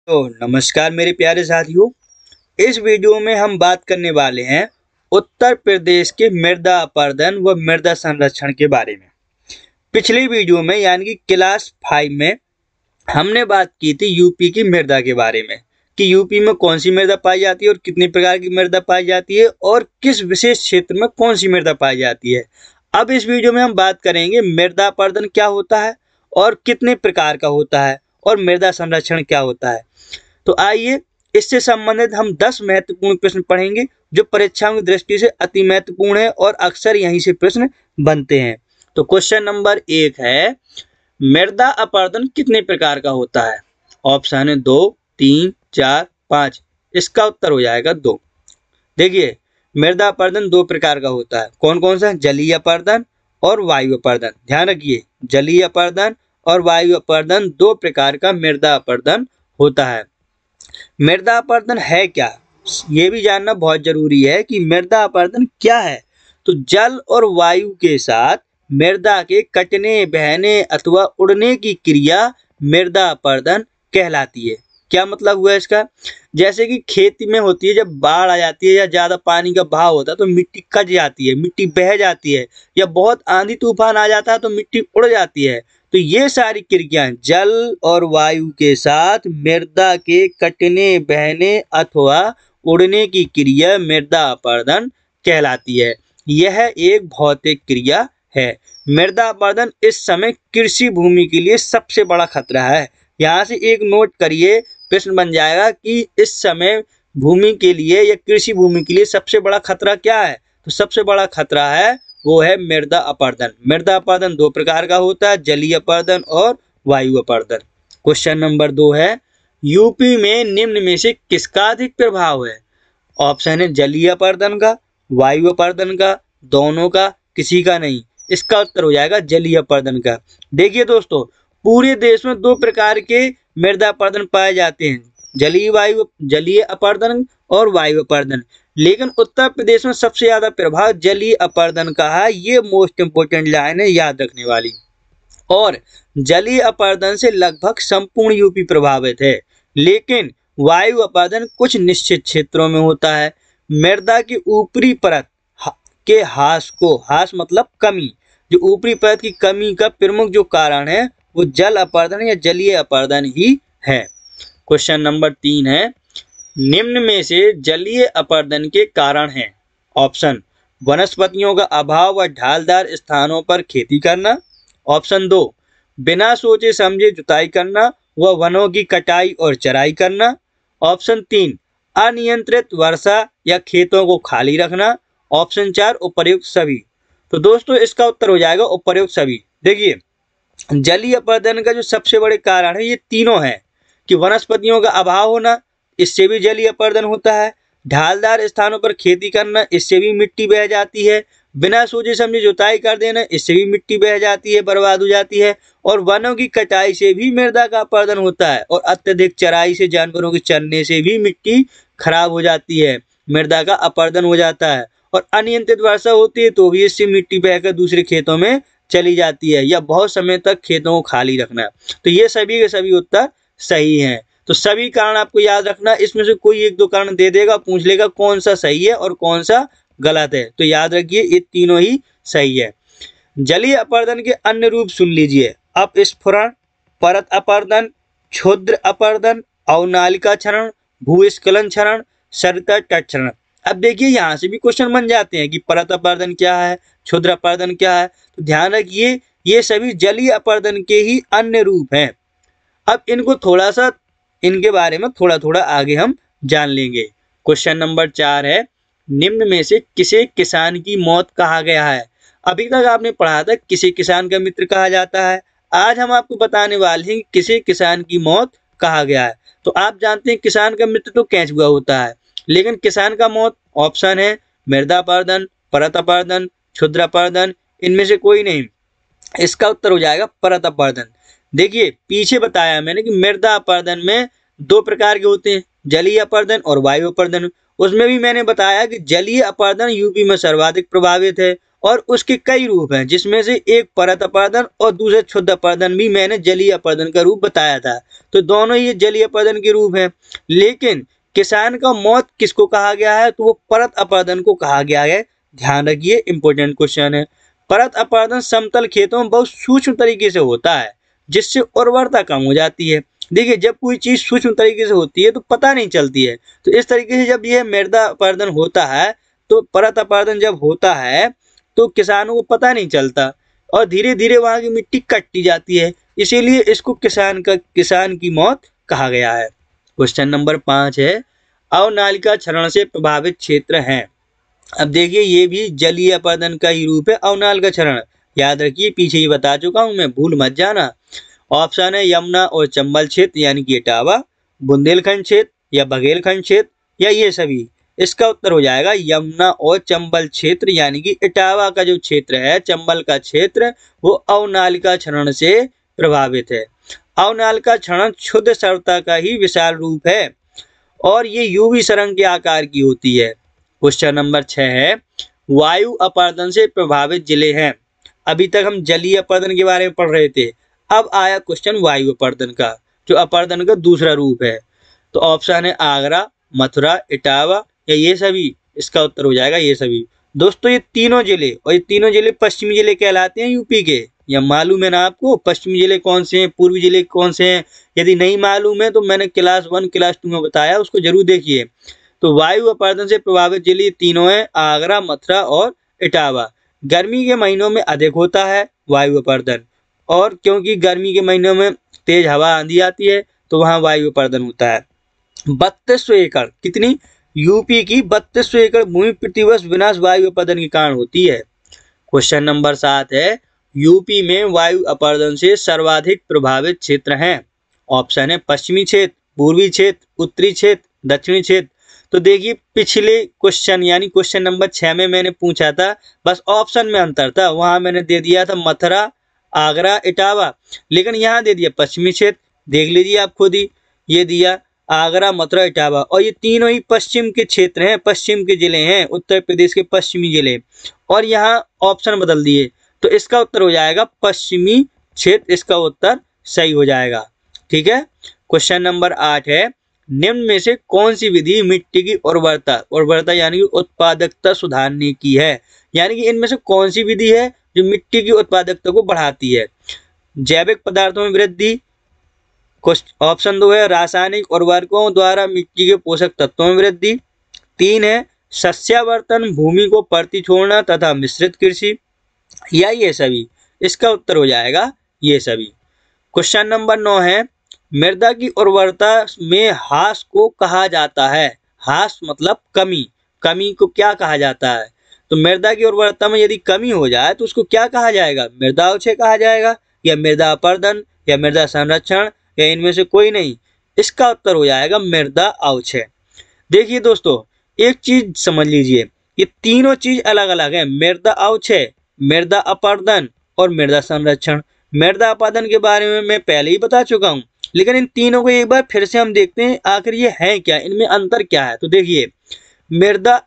तो नमस्कार मेरे प्यारे साथियों। इस वीडियो में हम बात करने वाले हैं उत्तर प्रदेश के मृदा अपरदन व मृदा संरक्षण के बारे में। पिछली वीडियो में यानी कि क्लास 5 में हमने बात की थी यूपी की मृदा के बारे में कि यूपी में कौन सी मृदा पाई जाती है और कितने प्रकार की मृदा पाई जाती है और किस विशेष क्षेत्र में कौन सी मृदा पाई जाती है। अब इस वीडियो में हम बात करेंगे मृदा अपरदन क्या होता है और कितने प्रकार का होता है और मृदा संरक्षण क्या होता है। तो आइए इससे संबंधित हम 10 महत्वपूर्ण प्रश्न पढ़ेंगे जो परीक्षाओं की दृष्टि से अति महत्वपूर्ण है और अक्सर यहीं से प्रश्न बनते हैं। तो क्वेश्चन नंबर 1 है, मृदा अपरदन कितने प्रकार का होता है? ऑप्शन है 2, 3, 4, 5। इसका उत्तर हो जाएगा 2। देखिए, मृदा अपरदन 2 प्रकार का होता है। कौन कौन सा? जलीय अपरदन और वायु अपरदन। ध्यान रखिए, जलीय अपरदन और वायु अपरदन 2 प्रकार का मृदा अपरदन होता है। मृदा अपरदन है क्या, ये भी जानना बहुत जरूरी है कि मृदा अपरदन क्या है। तो जल और वायु के साथ मृदा के कटने, बहने अथवा उड़ने की क्रिया मृदा अपरदन कहलाती है। क्या मतलब हुआ इसका? जैसे कि खेती में होती है, जब बाढ़ आ जाती है या ज्यादा पानी का बहाव होता है तो मिट्टी कट जाती है, मिट्टी बह जाती है, या बहुत आंधी तूफान आ जाता है तो मिट्टी उड़ जाती है। तो ये सारी क्रियाएं जल और वायु के साथ मृदा के कटने, बहने अथवा उड़ने की क्रिया मृदा अपरदन कहलाती है। यह एक भौतिक क्रिया है। मृदा अपरदन इस समय कृषि भूमि के लिए सबसे बड़ा खतरा है। यहाँ से एक नोट करिए, प्रश्न बन जाएगा कि इस समय भूमि के लिए या कृषि भूमि के लिए सबसे बड़ा खतरा क्या है। तो सबसे बड़ा खतरा है वो है मृदा अपरदन। मृदा अपरदन 2 प्रकार का होता है, जलीय अपरदन और वायु अपरदन। क्वेश्चन नंबर 2 है, यूपी में निम्न में से किसका अधिक प्रभाव है? ऑप्शन है जलीय अपरदन का, वायु अपरदन का, दोनों का, किसी का नहीं। इसका उत्तर हो जाएगा जलीय अपरदन का। देखिए दोस्तों, पूरे देश में 2 प्रकार के मृदा अपरदन पाए जाते हैं, जलीय अपरदन और वायु अपरदन। लेकिन उत्तर प्रदेश में सबसे ज्यादा प्रभाव जलीय अपरदन का है। ये मोस्ट इंपोर्टेंट लाइन है, याद रखने वाली। और जलीय अपरदन से लगभग संपूर्ण यूपी प्रभावित है, लेकिन वायु अपरदन कुछ निश्चित क्षेत्रों में होता है। मृदा की ऊपरी परत के ह्रास मतलब कमी, जो ऊपरी परत की कमी का प्रमुख जो कारण है वो जल अपरदन या जलीय अपरदन ही है। क्वेश्चन नंबर 3 है, निम्न में से जलीय अपरदन के कारण हैं। ऑप्शन, वनस्पतियों का अभाव व ढालदार स्थानों पर खेती करना। ऑप्शन 2, बिना सोचे समझे जुताई करना व वनों की कटाई और चराई करना। ऑप्शन 3, अनियंत्रित वर्षा या खेतों को खाली रखना। ऑप्शन 4, उपर्युक्त सभी। तो दोस्तों इसका उत्तर हो जाएगा उपर्युक्त सभी। देखिए, जलीय अपरदन का जो सबसे बड़े कारण है ये तीनों है कि वनस्पतियों का अभाव होना, इससे भी जलीय अपरदन होता है। ढालदार स्थानों पर खेती करना, इससे भी मिट्टी बह जाती है। बिना सोचे समझे जुताई कर देना, इससे भी मिट्टी बह जाती है, बर्बाद हो जाती है। और वनों की कटाई से भी मृदा का अपरदन होता है। और अत्यधिक चराई से, जानवरों के चरने से भी मिट्टी खराब हो जाती है, मृदा का अपरदन हो जाता है। और अनियंत्रित वर्षा होती है तो भी इससे मिट्टी बहकर दूसरे खेतों में चली जाती है, या बहुत समय तक खेतों को खाली रखना। तो ये सभी के सभी उत्तर सही हैं। तो सभी कारण आपको याद रखना, इसमें से कोई 1-2 कारण दे देगा, पूछ लेगा कौन सा सही है और कौन सा गलत है। तो याद रखिए ये तीनों ही सही है। जलीय अपरदन के अन्य रूप सुन लीजिए, अपस्फुरण, परत अपरदन, क्षुद्र अपरदन, अवनालिका क्षरण, भूस्खलन क्षरण, सरिता तट क्षरण। अब देखिए यहाँ से भी क्वेश्चन बन जाते हैं कि परत अपरदन क्या है, क्षुद्र अपरदन क्या है। तो ध्यान रखिए ये सभी जलीय अपरदन के ही अन्य रूप हैं। अब इनके बारे में थोड़ा थोड़ा आगे हम जान लेंगे। क्वेश्चन नंबर 4 है, निम्न में से किसे किसान की मौत कहा गया है? अभी तक आपने पढ़ा था किसे किसान का मित्र कहा जाता है। आज हम आपको बताने वाले हैं किसे किसान की मौत कहा गया है। तो आप जानते हैं किसान का मित्र तो केंचुआ होता है, लेकिन किसान का मौत ऑप्शन है मृदा अपरदन, परत अपरदन, क्षुद्र अपरदन, इनमें से कोई नहीं। इसका उत्तर हो जाएगा परत अपरदन। देखिए पीछे बताया मैंने कि मृदा अपरदन में 2 प्रकार के होते हैं, जलीय अपरदन और वायु अपरदन। उसमें भी मैंने बताया कि जलीय अपरदन यूपी में सर्वाधिक प्रभावित है और उसके कई रूप हैं, जिसमें से एक परत अपरदन और दूसरे क्षुद्र अपरदन भी मैंने जलीय अपरदन का रूप बताया था। तो दोनों ये जलीय अपरदन के रूप हैं। लेकिन किसान का मौत किसको कहा गया है, तो वो परत अपरदन को कहा गया है। ध्यान रखिए, इंपॉर्टेंट क्वेश्चन है। परत अपरदन समतल खेतों में बहुत सूक्ष्म तरीके से होता है, जिससे उर्वरता कम हो जाती है। देखिए, जब कोई चीज सूक्ष्म तरीके से होती है तो पता नहीं चलती है। तो इस तरीके से जब यह मृदा अपरदन होता है, तो परत अपरदन जब होता है तो किसानों को पता नहीं चलता और धीरे धीरे वहां की मिट्टी कटती जाती है। इसीलिए इसको किसान की मौत कहा गया है। क्वेश्चन नंबर 5 है, अवनालिका क्षरण से प्रभावित क्षेत्र हैं। अब देखिए, ये भी जलीय अपरदन का ही रूप है, अवनालिका क्षरण। याद रखिए, पीछे ही बता चुका हूं मैं, भूल मत जाना। ऑप्शन है यमुना और चंबल क्षेत्र यानी कि इटावा, बुंदेलखंड क्षेत्र या बघेलखंड क्षेत्र या ये सभी। इसका उत्तर हो जाएगा यमुना और चंबल क्षेत्र यानी कि इटावा का जो क्षेत्र है, चंबल का क्षेत्र, वो अवनालिका क्षरण से प्रभावित है। अवनालिका क्षरण क्षुद्र स्रावता का ही विशाल रूप है और ये यूवी सरंग के आकार की होती है। क्वेश्चन नंबर 6 है, वायु अपरदन से प्रभावित जिले हैं। अभी तक हम जलीय अपरदन के बारे में पढ़ रहे थे, अब आया क्वेश्चन वायु अपरदन का, जो अपरदन का दूसरा रूप है। तो ऑप्शन है आगरा, मथुरा, इटावा या ये सभी। इसका उत्तर हो जाएगा ये सभी। दोस्तों, ये तीनों जिले, और ये तीनों जिले पश्चिमी जिले कहलाते हैं यूपी के। या मालूम है ना आपको पश्चिमी जिले कौन से हैं, पूर्वी जिले कौन से हैं? यदि नहीं मालूम है तो मैंने क्लास 1 क्लास 2 में बताया, उसको जरूर देखिए। तो वायु अपरदन से प्रभावित जिले तीनों हैं, आगरा, मथुरा और इटावा। गर्मी के महीनों में अधिक होता है वायु अपरदन, और क्योंकि गर्मी के महीनों में तेज हवा आंधी आती है तो वहां वायु अपरदन होता है। 3200 एकड़, कितनी? यूपी की 3200 एकड़ भूमि प्रतिवर्ष विनाश वायु अपरदन के कारण होती है। क्वेश्चन नंबर 7 है, यूपी में वायु अपरदन से सर्वाधिक प्रभावित क्षेत्र हैं। ऑप्शन है पश्चिमी क्षेत्र, पूर्वी क्षेत्र, उत्तरी क्षेत्र, दक्षिणी क्षेत्र। तो देखिए, पिछले क्वेश्चन यानी क्वेश्चन नंबर 6 में मैंने पूछा था, बस ऑप्शन में अंतर था। वहां मैंने दे दिया था मथुरा, आगरा, इटावा, लेकिन यहाँ दे दिया पश्चिमी क्षेत्र। देख लीजिए आप खुद ही, ये दिया आगरा, मथुरा, इटावा, और ये तीनों ही पश्चिम के क्षेत्र हैं, पश्चिम के जिले हैं, उत्तर प्रदेश के पश्चिमी जिले। और यहाँ ऑप्शन बदल दिए, तो इसका उत्तर हो जाएगा पश्चिमी क्षेत्र। इसका उत्तर सही हो जाएगा। ठीक है। क्वेश्चन नंबर 8 है, निम्न में से कौन सी विधि मिट्टी की उर्वरता यानी कि उत्पादकता सुधारने की है? यानी कि इनमें से कौन सी विधि है जो मिट्टी की उत्पादकता को बढ़ाती है? जैविक पदार्थों में वृद्धि, ऑप्शन 2 है रासायनिक उर्वरकों द्वारा मिट्टी के पोषक तत्वों में वृद्धि, 3 है सस्यावर्तन, भूमि को परती छोड़ना तथा मिश्रित कृषि, या ये सभी। इसका उत्तर हो जाएगा ये सभी। क्वेश्चन नंबर 9 है, मृदा की उर्वरता में ह्रास को कहा जाता है। ह्रास मतलब कमी, कमी को क्या कहा जाता है? तो मृदा की उर्वरता में यदि कमी हो जाए तो उसको क्या कहा जाएगा? मृदा अवक्षय कहा जाएगा, या मृदा अपरदन, या मृदा संरक्षण, या इनमें से कोई नहीं। इसका उत्तर हो जाएगा मृदा अवक्षय। देखिए दोस्तों, एक चीज समझ लीजिए, ये तीनों चीज अलग अलग है, मृदा अवक्षय, मृदा अपरदन और मृदा संरक्षण। मृदा अपरदन के बारे में मैं पहले ही बता चुका हूं, लेकिन इन तीनों को एक बार फिर से हम देखते हैं आखिर ये है क्या, इनमें अंतर क्या है। तो देखिए, मृदा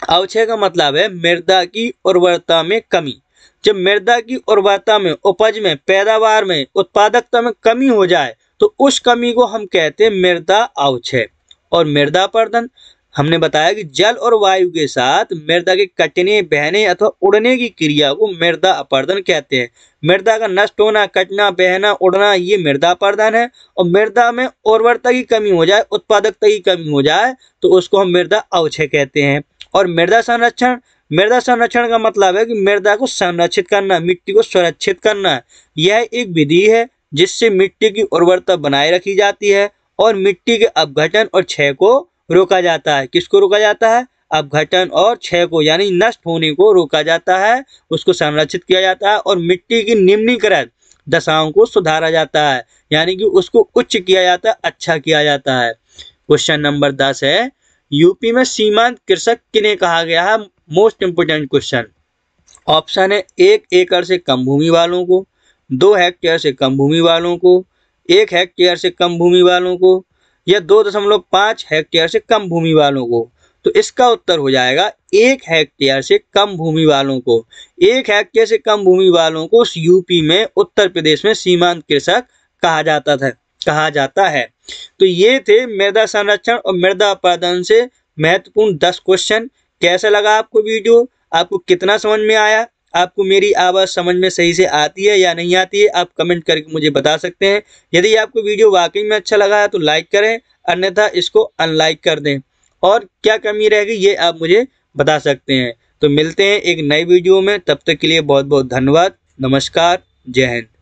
अवक्षय का मतलब है मृदा की उर्वरता में कमी। जब मृदा की उर्वरता में, उपज में, पैदावार में, उत्पादकता में कमी हो जाए तो उस कमी को हम कहते हैं मृदा अवक्षय। और मृदा अपरदन, हमने बताया कि जल और वायु के साथ मृदा के कटने, बहने अथवा उड़ने की क्रिया को मृदा अपरदन कहते हैं। मृदा का नष्ट होना, कटना, बहना, उड़ना, ये मृदा अपरदन है। और मृदा में उर्वरता की कमी हो जाए, उत्पादकता की कमी हो जाए तो उसको हम मृदा अवक्षय कहते हैं। और मृदा संरक्षण, मृदा संरक्षण का मतलब है कि मृदा को संरक्षित करना, मिट्टी को सुरक्षित करना। यह एक विधि है जिससे मिट्टी की उर्वरता बनाए रखी जाती है और मिट्टी के अपघटन और क्षय को रोका जाता है। किसको रोका जाता है? अपघटन और क्षय को, यानी नष्ट होने को रोका जाता है, उसको संरक्षित किया जाता है। और मिट्टी की निम्नीकृत दशाओं को सुधारा जाता है, यानी कि उसको उच्च किया जाता है, अच्छा किया जाता है। क्वेश्चन नंबर 10 है, यूपी में सीमांत कृषक किन्हें कहा गया है? Most important question. ऑप्शन है 1 एकड़ से कम भूमि वालों को, 2 हेक्टेयर से कम भूमि वालों को, 1 हेक्टेयर से कम भूमि वालों को, या 2.5 हेक्टेयर से कम भूमि वालों को। तो इसका उत्तर हो जाएगा 1 हेक्टेयर से कम भूमि वालों को। 1 हेक्टेयर से कम भूमि वालों को यूपी में, उत्तर प्रदेश में सीमांत कृषक कहा जाता है। तो ये थे मृदा संरक्षण और मृदा अपरदन से महत्वपूर्ण 10 क्वेश्चन। कैसा लगा आपको वीडियो? आपको कितना समझ में आया? आपको मेरी आवाज़ समझ में सही से आती है या नहीं आती है? आप कमेंट करके मुझे बता सकते हैं। यदि आपको वीडियो वाकई में अच्छा लगा है तो लाइक करें, अन्यथा इसको अनलाइक कर दें। और क्या कमी रहेगी ये आप मुझे बता सकते हैं। तो मिलते हैं एक नई वीडियो में, तब तक के लिए बहुत बहुत धन्यवाद। नमस्कार, जय हिंद।